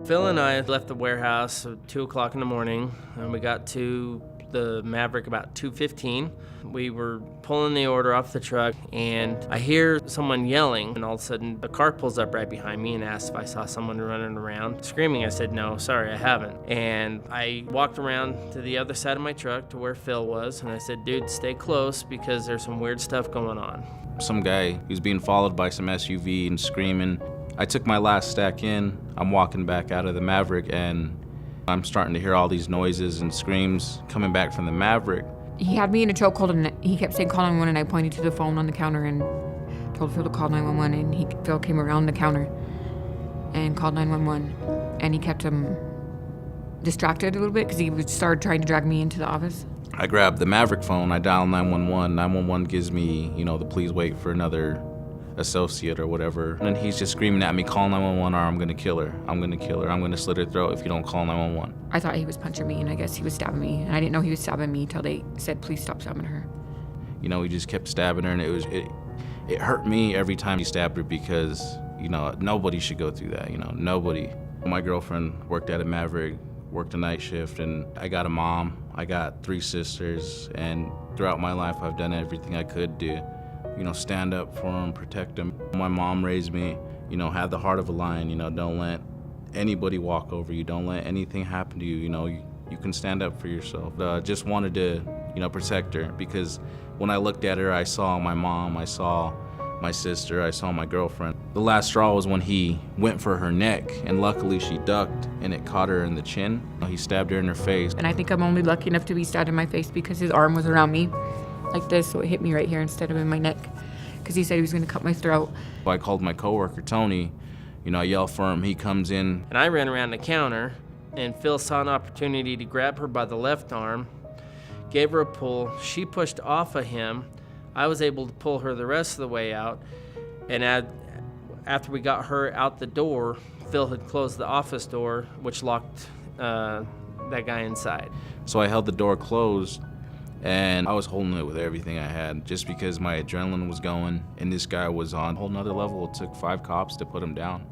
Phil and I left the warehouse at 2 o'clock in the morning, and we got to the Maverick about 2:15. We were pulling the order off the truck, and I hear someone yelling, and all of a sudden a car pulls up right behind me and asks if I saw someone running around screaming. I said, no, sorry, I haven't. And I walked around to the other side of my truck to where Phil was, and I said, dude, stay close because there's some weird stuff going on. Some guy, he was being followed by some SUV and screaming. I took my last stack in. I'm walking back out of the Maverick, and I'm starting to hear all these noises and screams coming back from the Maverick. He had me in a chokehold, and he kept saying call 911, and I pointed to the phone on the counter and told Phil to call 911, and Phil came around the counter and called 911, and he kept him distracted a little bit because he started trying to drag me into the office. I grabbed the Maverick phone, I dialed 911. 911 gives me, the please wait for another associate or whatever. And he's just screaming at me, call 911 or I'm gonna kill her. I'm gonna slit her throat if you don't call 911. I thought he was punching me, and I guess he was stabbing me. And I didn't know he was stabbing me till they said, please stop stabbing her. He just kept stabbing her, and it hurt me every time he stabbed her because, nobody should go through that, nobody. My girlfriend worked at a Maverick, worked a night shift, and I got a mom. I got 3 sisters, and throughout my life I've done everything I could to stand up for them, protect them. My mom raised me, have the heart of a lion, don't let anybody walk over you, don't let anything happen to you, you can stand up for yourself. Just wanted to, protect her because when I looked at her, I saw my mom, I saw my sister, I saw my girlfriend. The last straw was when he went for her neck, and luckily she ducked and it caught her in the chin. He stabbed her in her face. And I think I'm only lucky enough to be stabbed in my face because his arm was around me like this, so it hit me right here instead of in my neck because he said he was going to cut my throat. I called my coworker, Tony. I yelled for him. He comes in. And I ran around the counter, and Phil saw an opportunity to grab her by the left arm, gave her a pull. She pushed off of him. I was able to pull her the rest of the way out, and after we got her out the door, Phil had closed the office door, which locked that guy inside. So I held the door closed, and I was holding it with everything I had just because my adrenaline was going, and this guy was on a whole nother level. It took 5 cops to put him down.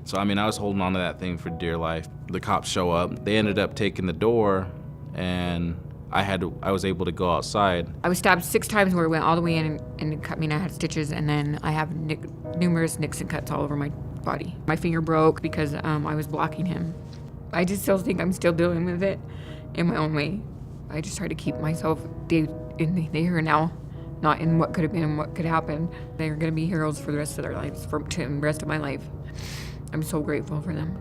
So, I was holding on to that thing for dear life. The cops show up. They ended up taking the door, and I was able to go outside. I was stabbed 6 times where it went all the way in and it cut me, and I had stitches, and then I have numerous nicks and cuts all over my body. My finger broke because I was blocking him. I just still think I'm still dealing with it in my own way. I just try to keep myself in the here and now, not in what could have been and what could happen. They're going to be heroes for the rest of their lives, for the rest of my life. I'm so grateful for them.